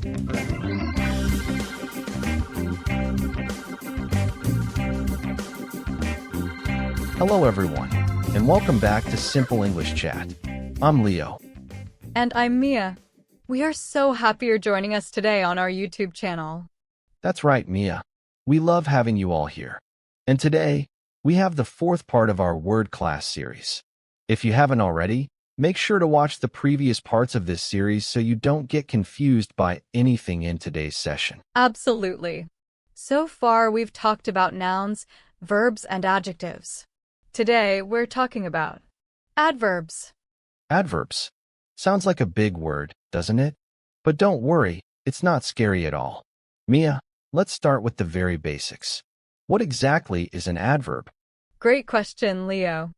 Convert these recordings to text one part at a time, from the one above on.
Hello everyone, and welcome back to Simple English Chat. I'm Leo. And I'm Mia. We are so happy you're joining us today on our YouTube channel. That's right, Mia. We love having you all here. And today, we have the fourth part of our word class series. If you haven't already, make sure to watch the previous parts of this series so you don't get confused by anything in today's session. Absolutely. So far, we've talked about nouns, verbs, and adjectives. Today, we're talking about adverbs. Adverbs. Sounds like a big word, doesn't it? But don't worry, it's not scary at all. Mia, let's start with the very basics. What exactly is an adverb? Great question, Leo.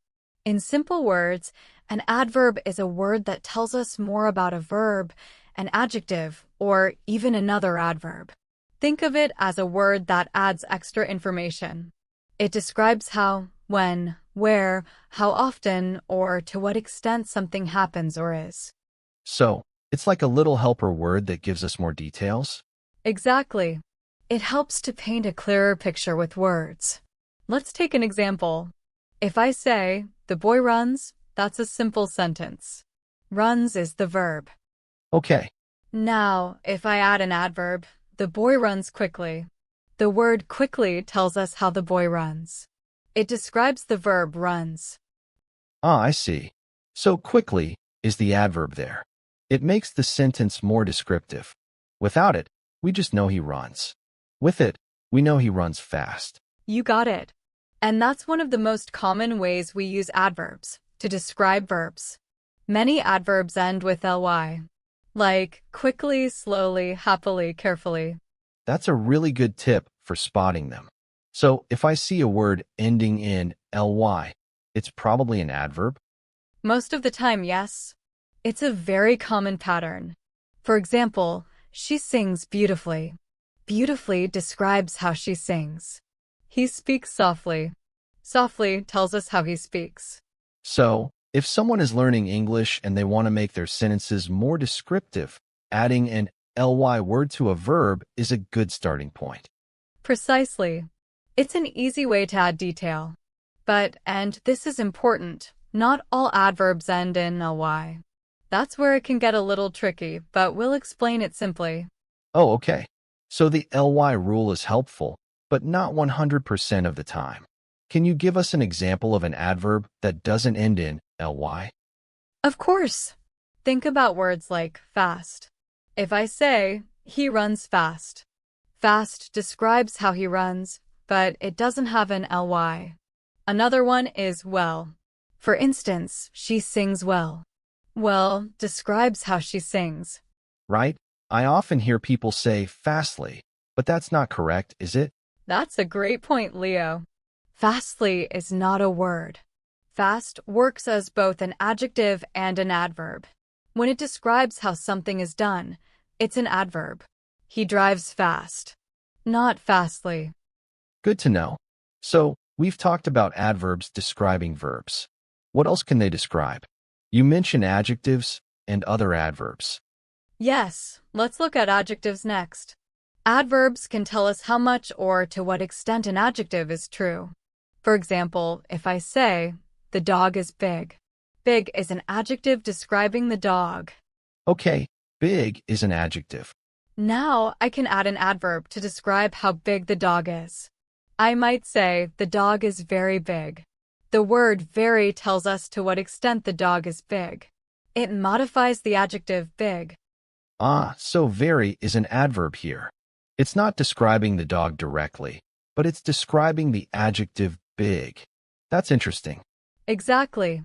In simple words, an adverb is a word that tells us more about a verb, an adjective, or even another adverb. Think of it as a word that adds extra information. It describes how, when, where, how often, or to what extent something happens or is. So, it's like a little helper word that gives us more details? Exactly. It helps to paint a clearer picture with words. Let's take an example. If I say, the boy runs, that's a simple sentence. Runs is the verb. Okay. Now, if I add an adverb, the boy runs quickly. The word quickly tells us how the boy runs. It describes the verb runs. Ah, I see. So quickly is the adverb there. It makes the sentence more descriptive. Without it, we just know he runs. With it, we know he runs fast. You got it. And that's one of the most common ways we use adverbs, to describe verbs. Many adverbs end with ly, like quickly, slowly, happily, carefully. That's a really good tip for spotting them. So if I see a word ending in ly, it's probably an adverb? Most of the time, yes. It's a very common pattern. For example, she sings beautifully. Beautifully describes how she sings. He speaks softly. Softly tells us how he speaks. So, if someone is learning English and they want to make their sentences more descriptive, adding an ly word to a verb is a good starting point. Precisely. It's an easy way to add detail. But, and this is important, not all adverbs end in ly. That's where it can get a little tricky, but we'll explain it simply. Oh, okay. So the ly rule is helpful, but not 100% of the time. Can you give us an example of an adverb that doesn't end in ly? Of course. Think about words like fast. If I say, he runs fast. Fast describes how he runs, but it doesn't have an ly. Another one is well. For instance, she sings well. Well describes how she sings. Right? I often hear people say fastly, but that's not correct, is it? That's a great point, Leo. Fastly is not a word. Fast works as both an adjective and an adverb. When it describes how something is done, it's an adverb. He drives fast. Not fastly. Good to know. So, we've talked about adverbs describing verbs. What else can they describe? You mentioned adjectives and other adverbs. Yes, let's look at adjectives next. Adverbs can tell us how much or to what extent an adjective is true. For example, if I say, the dog is big. Big is an adjective describing the dog. Okay, big is an adjective. Now I can add an adverb to describe how big the dog is. I might say, the dog is very big. The word very tells us to what extent the dog is big. It modifies the adjective big. Ah, so very is an adverb here. It's not describing the dog directly, but it's describing the adjective big. That's interesting. Exactly.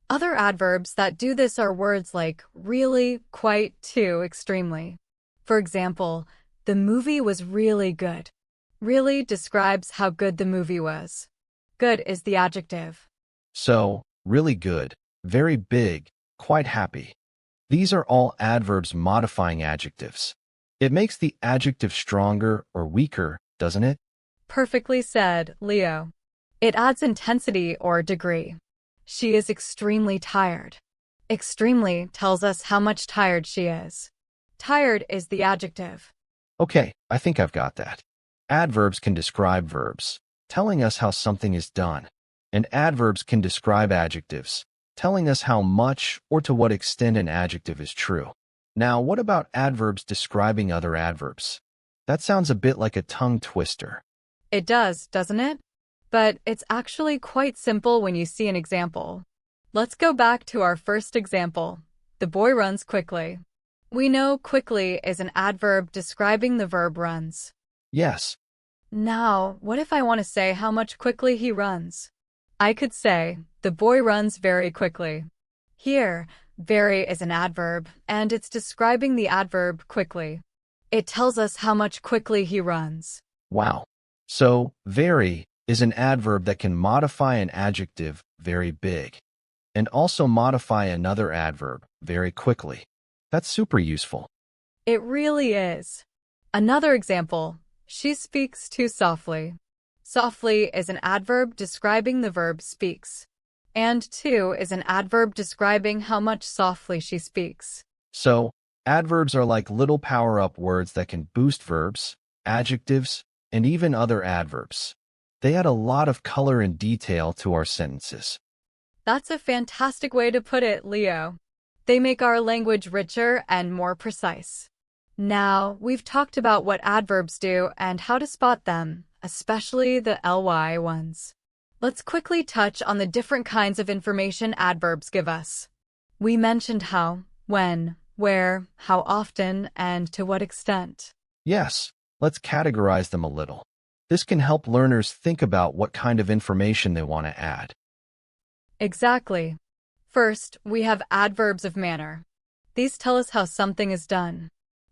Other adverbs that do this are words like really, quite, too, extremely. For example, the movie was really good. Really describes how good the movie was. Good is the adjective. So, really good, very big, quite happy. These are all adverbs modifying adjectives. It makes the adjective stronger or weaker, doesn't it? Perfectly said, Leo. It adds intensity or degree. She is extremely tired. Extremely tells us how much tired she is. Tired is the adjective. Okay, I think I've got that. Adverbs can describe verbs, telling us how something is done, and adverbs can describe adjectives, telling us how much or to what extent an adjective is true. Now, what about adverbs describing other adverbs? That sounds a bit like a tongue twister. It does, doesn't it? But it's actually quite simple when you see an example. Let's go back to our first example. The boy runs quickly. We know quickly is an adverb describing the verb runs. Yes. Now, what if I want to say how much quickly he runs? I could say, the boy runs very quickly. Here, very is an adverb, and it's describing the adverb quickly. It tells us how much quickly he runs. Wow. So, very is an adverb that can modify an adjective, very big, and also modify another adverb, very quickly. That's super useful. It really is. Another example, she speaks too softly. Softly is an adverb describing the verb speaks. And too is an adverb describing how much softly she speaks. So, adverbs are like little power-up words that can boost verbs, adjectives, and even other adverbs. They add a lot of color and detail to our sentences. That's a fantastic way to put it, Leo. They make our language richer and more precise. Now, we've talked about what adverbs do and how to spot them, especially the ly ones. Let's quickly touch on the different kinds of information adverbs give us. We mentioned how, when, where, how often, and to what extent. Yes, let's categorize them a little. This can help learners think about what kind of information they want to add. Exactly. First, we have adverbs of manner. These tell us how something is done.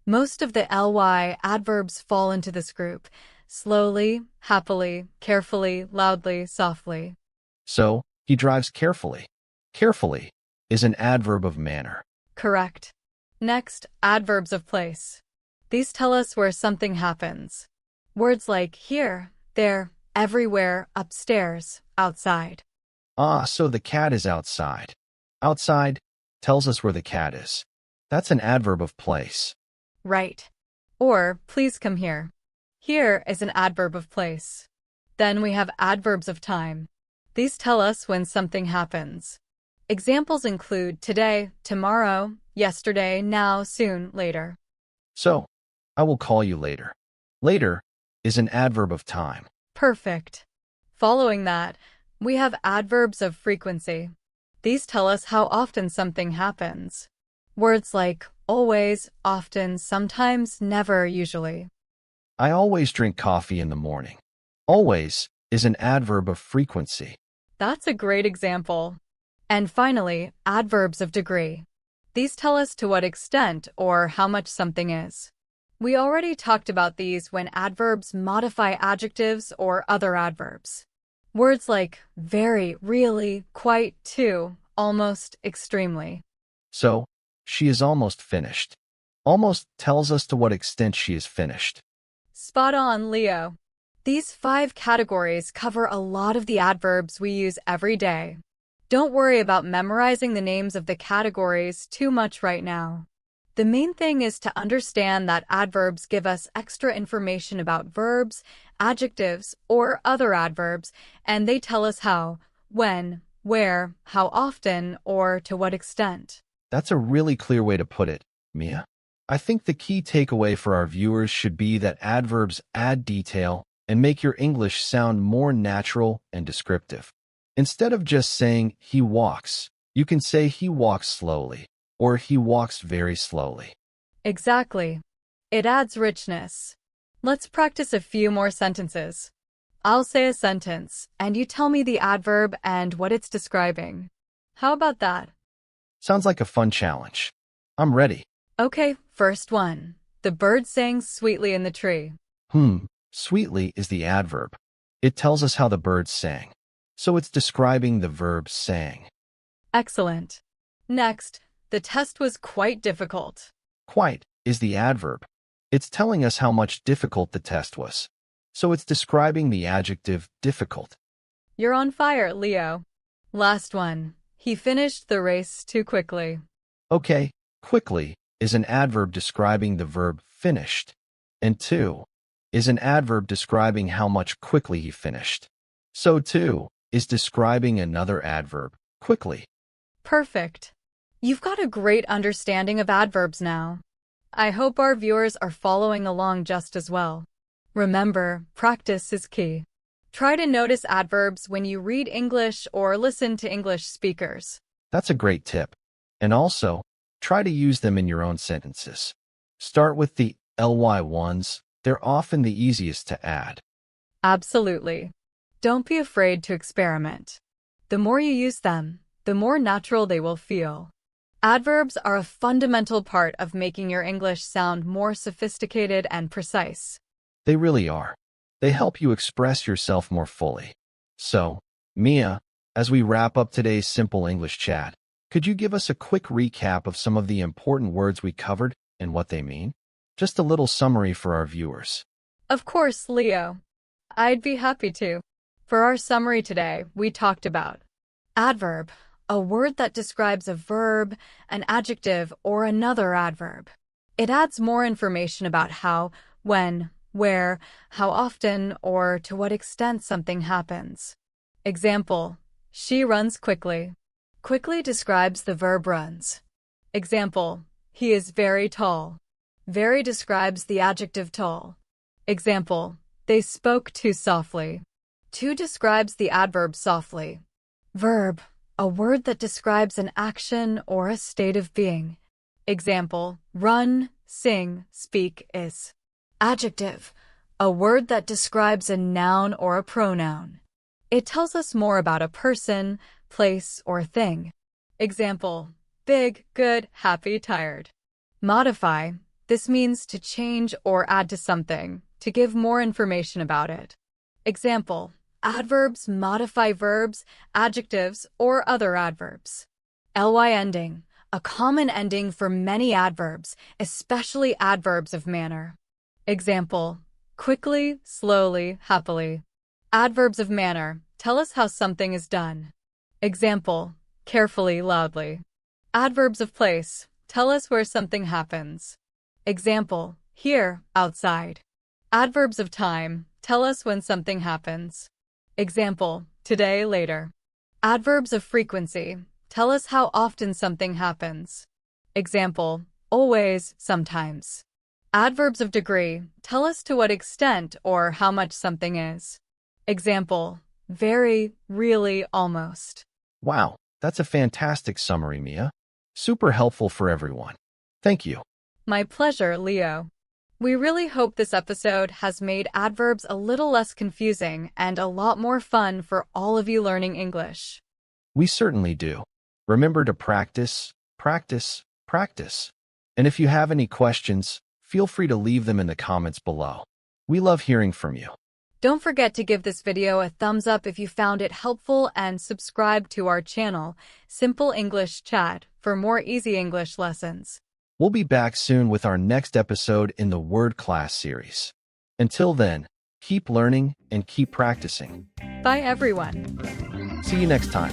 Most of the ly adverbs fall into this group: slowly, happily, carefully, loudly, softly. So, he drives carefully. Carefully is an adverb of manner. Correct. Next, adverbs of place. These tell us where something happens. Words like here, there, everywhere, upstairs, outside. Ah, so the cat is outside. Outside tells us where the cat is. That's an adverb of place. Right. Or, please come here. Here is an adverb of place. Then we have adverbs of time. These tell us when something happens. Examples include today, tomorrow, yesterday, now, soon, later. So, I will call you later. Later is an adverb of time. Perfect. Following that, we have adverbs of frequency. These tell us how often something happens. Words like always, often, sometimes, never, usually. I always drink coffee in the morning. Always is an adverb of frequency. That's a great example. And finally, adverbs of degree. These tell us to what extent or how much something is. We already talked about these when adverbs modify adjectives or other adverbs. Words like very, really, quite, too, almost, extremely. So, she is almost finished. Almost tells us to what extent she is finished. Spot on, Leo. These 5 categories cover a lot of the adverbs we use every day. Don't worry about memorizing the names of the categories too much right now. The main thing is to understand that adverbs give us extra information about verbs, adjectives, or other adverbs, and they tell us how, when, where, how often, or to what extent. That's a really clear way to put it, Mia. I think the key takeaway for our viewers should be that adverbs add detail and make your English sound more natural and descriptive. Instead of just saying, he walks, you can say he walks slowly, or he walks very slowly. Exactly. It adds richness. Let's practice a few more sentences. I'll say a sentence, and you tell me the adverb and what it's describing. How about that? Sounds like a fun challenge. I'm ready. Okay, first one. The bird sang sweetly in the tree. Sweetly is the adverb. It tells us how the bird sang. So it's describing the verb sang. Excellent. Next, the test was quite difficult. Quite is the adverb. It's telling us how much difficult the test was. So it's describing the adjective difficult. You're on fire, Leo. Last one. He finished the race too quickly. Okay, quickly is an adverb describing the verb finished, and to is an adverb describing how much quickly he finished. So to is describing another adverb, quickly. Perfect. You've got a great understanding of adverbs now. I hope our viewers are following along just as well. Remember, practice is key. Try to notice adverbs when you read English or listen to English speakers. That's a great tip. And also, try to use them in your own sentences. Start with the ly ones. They're often the easiest to add. Absolutely. Don't be afraid to experiment. The more you use them, the more natural they will feel. Adverbs are a fundamental part of making your English sound more sophisticated and precise. They really are. They help you express yourself more fully. So, Mia, as we wrap up today's Simple English chat, could you give us a quick recap of some of the important words we covered and what they mean? Just a little summary for our viewers. Of course, Leo. I'd be happy to. For our summary today, we talked about adverb, a word that describes a verb, an adjective, or another adverb. It adds more information about how, when, where, how often, or to what extent something happens. Example, she runs quickly. Quickly describes the verb runs. Example, he is very tall. Very describes the adjective tall. Example, they spoke too softly. To describes the adverb softly. Verb, a word that describes an action or a state of being. Example, run, sing, speak is. Adjective, a word that describes a noun or a pronoun. It tells us more about a person, place, or thing. Example, big, good, happy, tired. Modify, this means to change or add to something, to give more information about it. Example, adverbs modify verbs, adjectives, or other adverbs. Ly ending, a common ending for many adverbs, especially adverbs of manner. Example, quickly, slowly, happily. Adverbs of manner tell us how something is done. Example, carefully, loudly. Adverbs of place tell us where something happens. Example, here, outside. Adverbs of time tell us when something happens. Example, today, later. Adverbs of frequency tell us how often something happens. Example, always, sometimes. Adverbs of degree tell us to what extent or how much something is. Example, very, really, almost. Wow, that's a fantastic summary, Mia. Super helpful for everyone. Thank you. My pleasure, Leo. We really hope this episode has made adverbs a little less confusing and a lot more fun for all of you learning English. We certainly do. Remember to practice, practice, practice. And if you have any questions, feel free to leave them in the comments below. We love hearing from you. Don't forget to give this video a thumbs up if you found it helpful and subscribe to our channel, Simple English Chat, for more easy English lessons. We'll be back soon with our next episode in the Word Class series. Until then, keep learning and keep practicing. Bye, everyone. See you next time.